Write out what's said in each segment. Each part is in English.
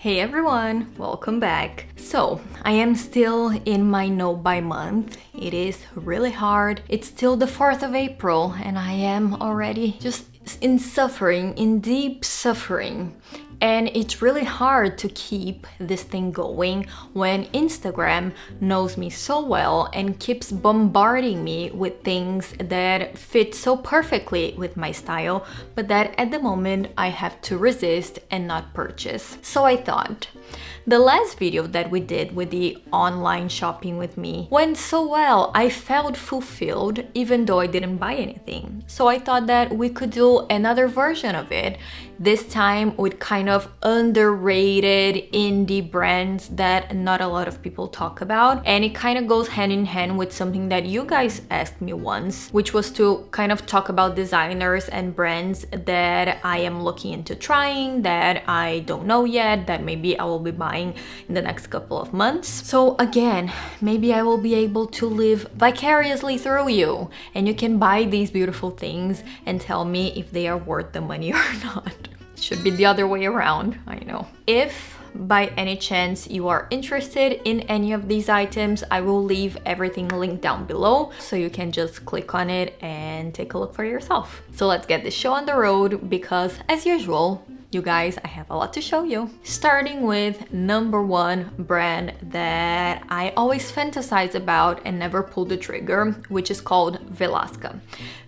Hey everyone, welcome back. So, I am still in my no buy month. It is really hard. It's still the 4th of April and I am already just in deep suffering. And it's really hard to keep this thing going when Instagram knows me so well and keeps bombarding me with things that fit so perfectly with my style, but that at the moment I have to resist and not purchase. So I thought, the last video that we did with the online shopping with me went so well. I felt fulfilled even though I didn't buy anything. So I thought that we could do another version of it, this time with kind of underrated indie brands that not a lot of people talk about. And it kind of goes hand in hand with something that you guys asked me once, which was to kind of talk about designers and brands that I am looking into trying, that I don't know yet, that maybe I will be buying in the next couple of months. So again, maybe I will be able to live vicariously through you and you can buy these beautiful things and tell me if they are worth the money or not. Should be the other way around, I know. If by any chance you are interested in any of these items, I will leave everything linked down below so you can just click on it and take a look for yourself. So let's get this show on the road because, as usual, you guys, I have a lot to show you. Starting with number one brand that I always fantasize about and never pull the trigger, which is called Velasco.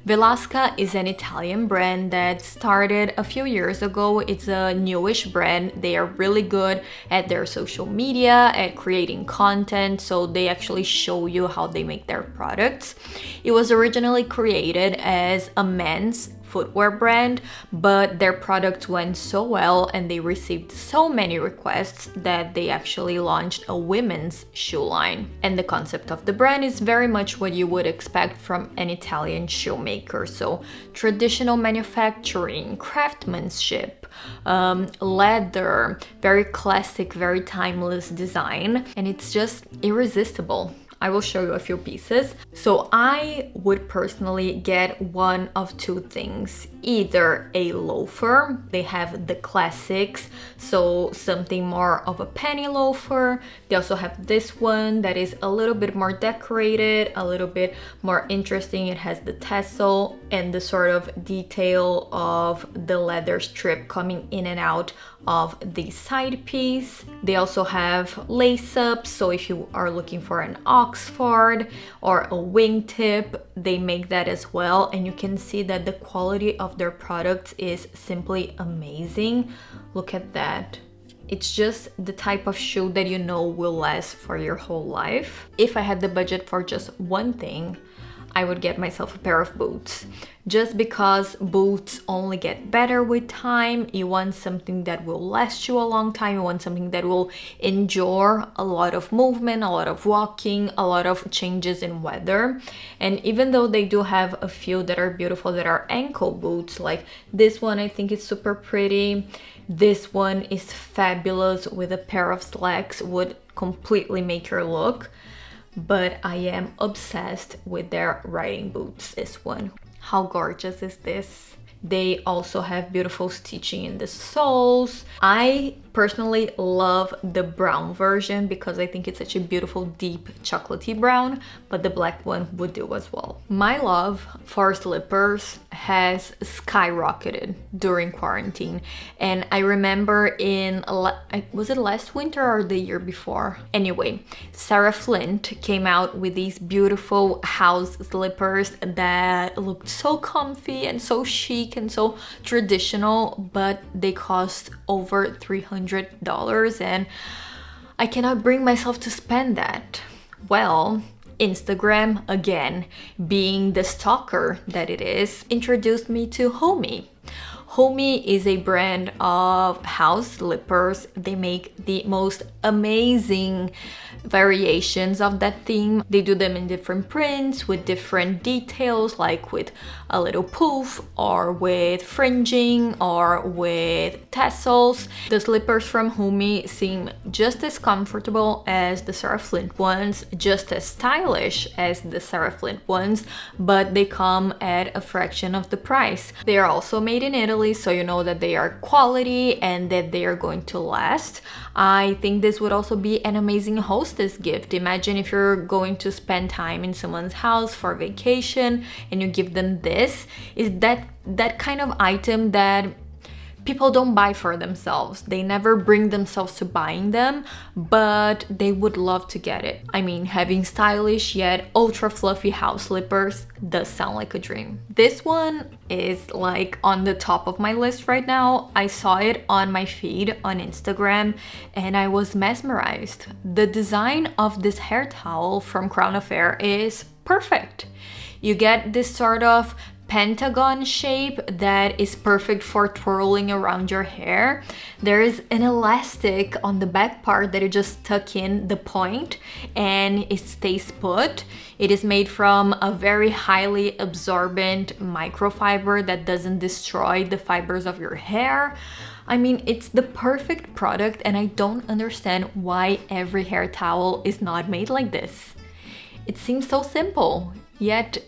Velasco is an Italian brand that started a few years ago. It's a newish brand. They are really good at their social media, at creating content, so they actually show you how they make their products. It was originally created as a men's footwear brand, but their products went so well and they received so many requests that they actually launched a women's shoe line. And the concept of the brand is very much what you would expect from an Italian shoemaker. So traditional manufacturing, craftsmanship, leather, very classic, very timeless design, and it's just irresistible. I will show you a few pieces. So I would personally get one of two things. Either a loafer, they have the classics, so something more of a penny loafer. They also have this one that is a little bit more decorated, a little bit more interesting. It has the tassel and the sort of detail of the leather strip coming in and out of the side piece. They also have lace-ups, so if you are looking for an Oxford or a wingtip, they make that as well, and you can see that the quality of their products is simply amazing. Look at that. It's just the type of shoe that you know will last for your whole life. If I had the budget for just one thing, I would get myself a pair of boots. Just because boots only get better with time. You want something that will last you a long time. You want something that will endure a lot of movement, a lot of walking, a lot of changes in weather. And even though they do have a few that are beautiful that are ankle boots, like this one I think is super pretty. This one is fabulous with a pair of slacks, would completely make your look. But I am obsessed with their riding boots. This one, how gorgeous is this? They also have beautiful stitching in the soles. I personally love the brown version because I think it's such a beautiful deep chocolatey brown, but the black one would do as well. My love for slippers has skyrocketed during quarantine, and I remember was it last winter or the year before? Anyway, Sarah Flint came out with these beautiful house slippers that looked so comfy and so chic and so traditional, but they cost over $300, and I cannot bring myself to spend that. Well, Instagram, again, being the stalker that it is, introduced me to Homie. Homie is a brand of house slippers. They make the most amazing variations of that theme. They do them in different prints with different details, like with a little poof or with fringing or with tassels. The slippers from Homie seem just as comfortable as the Sarah Flint ones, just as stylish as the Sarah Flint ones, but they come at a fraction of the price. They are also made in Italy. stylish, so you know that they are quality and that they are going to last. I think this would also be an amazing hostess gift. Imagine if you're going to spend time in someone's house for vacation and you give them this. Is that kind of item that people don't buy for themselves. They never bring themselves to buying them, but they would love to get it. I mean, having stylish yet ultra fluffy house slippers does sound like a dream. This one is like on the top of my list right now. I saw it on my feed on Instagram and I was mesmerized. The design of this hair towel from Crown Affair is perfect. You get this sort of pentagon shape that is perfect for twirling around your hair. There is an elastic on the back part that you just tuck in the point and it stays put. It is made from a very highly absorbent microfiber that doesn't destroy the fibers of your hair. I mean, it's the perfect product and I don't understand why every hair towel is not made like this. It seems so simple, yet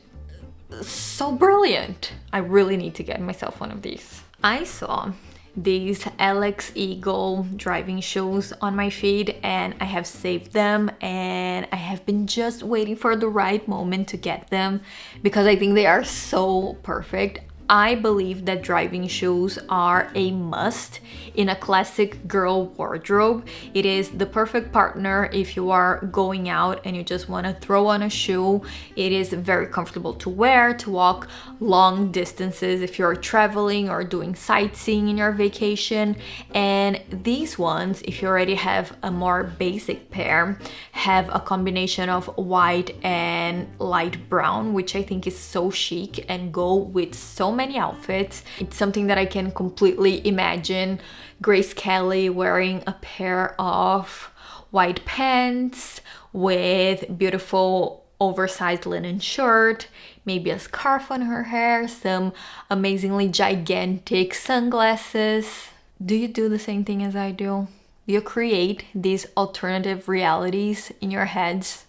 so brilliant. I really need to get myself one of these. I saw these Alex Eagle driving shoes on my feed and I have saved them and I have been just waiting for the right moment to get them because I think they are so perfect. I believe that driving shoes are a must in a classic girl wardrobe. It is the perfect partner if you are going out and you just want to throw on a shoe. It is very comfortable to wear, to walk long distances if you're traveling or doing sightseeing in your vacation. And these ones, if you already have a more basic pair, have a combination of white and light brown, which I think is so chic and go with so many outfits. It's something that I can completely imagine Grace Kelly wearing a pair of white pants with beautiful oversized linen shirt, maybe a scarf on her hair, some amazingly gigantic sunglasses. Do you do the same thing as I do? Do you create these alternative realities in your heads?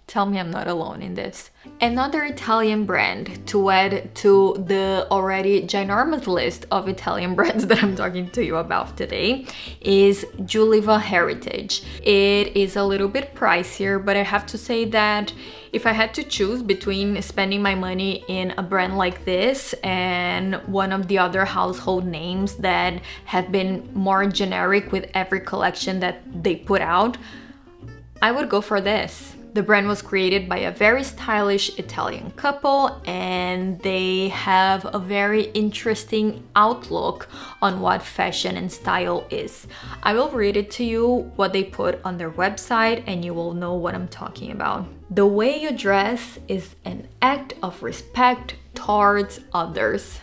Tell me I'm not alone in this. Another Italian brand to add to the already ginormous list of Italian brands that I'm talking to you about today is Julieta Heritage. It is a little bit pricier, but I have to say that if I had to choose between spending my money in a brand like this and one of the other household names that have been more generic with every collection that they put out, I would go for this. The brand was created by a very stylish Italian couple and they have a very interesting outlook on what fashion and style is. I will read it to you what they put on their website and you will know what I'm talking about. The way you dress is an act of respect towards others.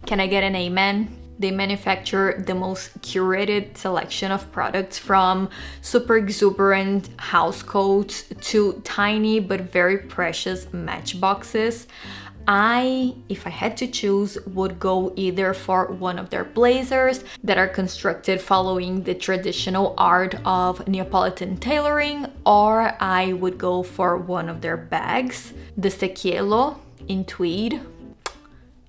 Can I get an amen? They manufacture the most curated selection of products, from super exuberant house coats to tiny but very precious matchboxes. If I had to choose, would go either for one of their blazers that are constructed following the traditional art of Neapolitan tailoring, or I would go for one of their bags, the secchiello in tweed.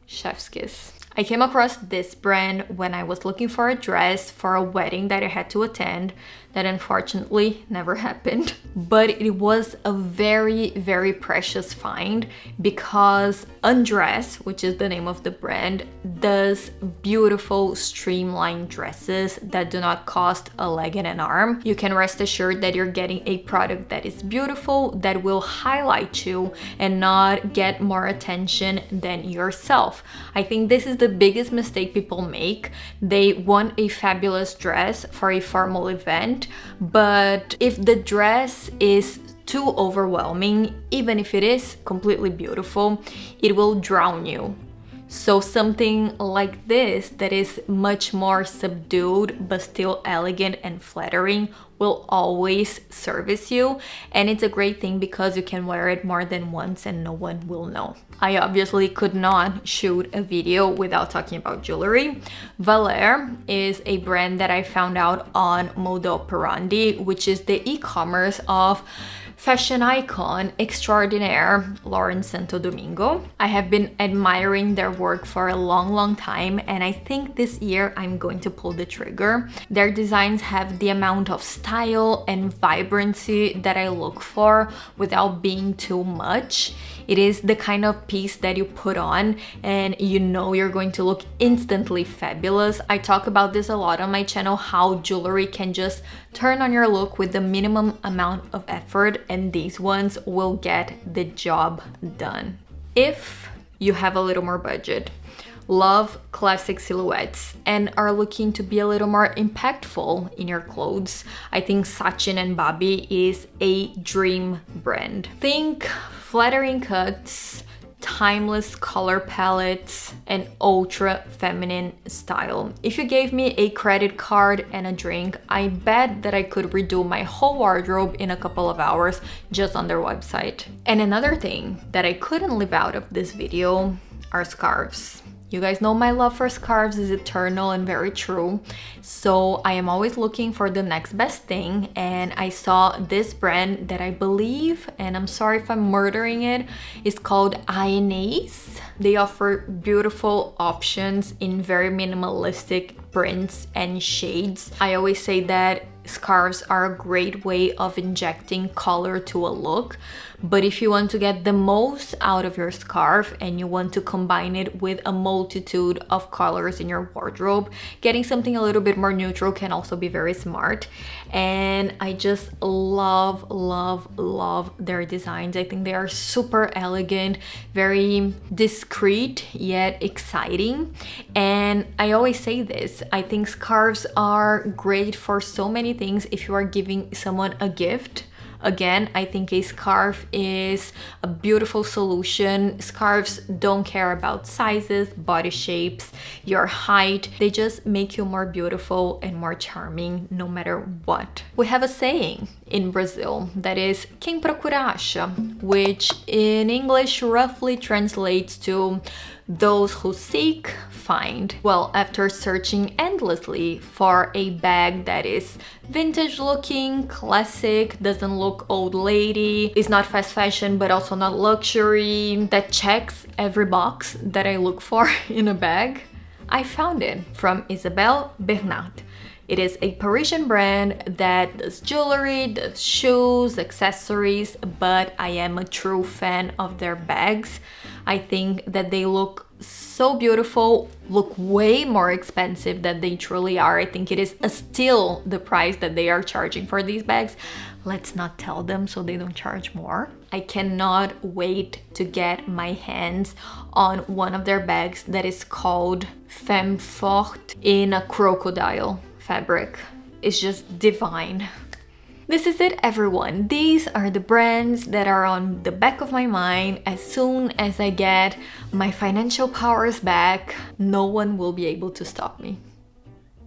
Chef's kiss. I came across this brand when I was looking for a dress for a wedding that I had to attend that unfortunately never happened. But it was a very, very precious find because Undress, which is the name of the brand, does beautiful streamlined dresses that do not cost a leg and an arm. You can rest assured that you're getting a product that is beautiful, that will highlight you and not get more attention than yourself. I think this is the biggest mistake people make. They want a fabulous dress for a formal event, but if the dress is too overwhelming, even if it is completely beautiful, it will drown you. So something like this that is much more subdued but still elegant and flattering will always service you, and it's a great thing because you can wear it more than once and no one will know. I obviously could not shoot a video without talking about jewelry. Valère is a brand that I found out on Modo Operandi, which is the e-commerce of fashion icon extraordinaire Lauren Santo Domingo. I have been admiring their work for a long time, and I think this year I'm going to pull the trigger. Their designs have the amount of style and vibrancy that I look for without being too much. It is the kind of piece that you put on and you know you're going to look instantly fabulous. I talk about this a lot on my channel, how jewelry can just turn on your look with the minimum amount of effort, and these ones will get the job done. If you have a little more budget, love classic silhouettes, and are looking to be a little more impactful in your clothes, I think Sachin and Bobby is a dream brand. Think flattering cuts, timeless color palettes, and ultra feminine style. If you gave me a credit card and a drink, I bet that I could redo my whole wardrobe in a couple of hours just on their website. And another thing that I couldn't leave out of this video are scarves. You guys know my love for scarves is eternal and very true, so I am always looking for the next best thing, and I saw this brand that I believe, and I'm sorry if I'm murdering it, is called Undress. They offer beautiful options in very minimalistic prints and shades. I always say that scarves are a great way of injecting color to a look, but if you want to get the most out of your scarf and you want to combine it with a multitude of colors in your wardrobe, getting something a little bit more neutral can also be very smart. And I just love their designs. I think they are super elegant, very discreet yet exciting. And I always say this, I think scarves are great for so many things if you are giving someone a gift. Again, I think a scarf is a beautiful solution. Scarves don't care about sizes, body shapes, your height. They just make you more beautiful and more charming no matter what. We have a saying in Brazil that is quem procura acha, which in English roughly translates to those who seek, find. Well, after searching endlessly for a bag that is vintage looking, classic, doesn't look old lady, is not fast fashion but also not luxury, that checks every box that I look for in a bag, I found it from Isabelle Bernard. It is a Parisian brand that does jewelry, does shoes, accessories, but I am a true fan of their bags. I think that they look so beautiful, look way more expensive than they truly are. I think it is still the price that they are charging for these bags. Let's not tell them so they don't charge more. I cannot wait to get my hands on one of their bags that is called Femme Forte in a crocodile fabric. It's just divine. This is it, everyone. These are the brands that are on the back of my mind. As soon as I get my financial powers back, no one will be able to stop me.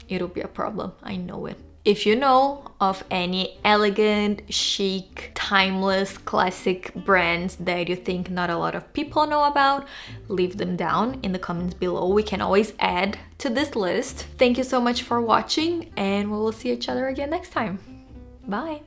It'll be a problem, I know it. If you know of any elegant, chic, timeless, classic brands that you think not a lot of people know about, leave them down in the comments below. We can always add to this list. Thank you so much for watching, and we will see each other again next time. Bye!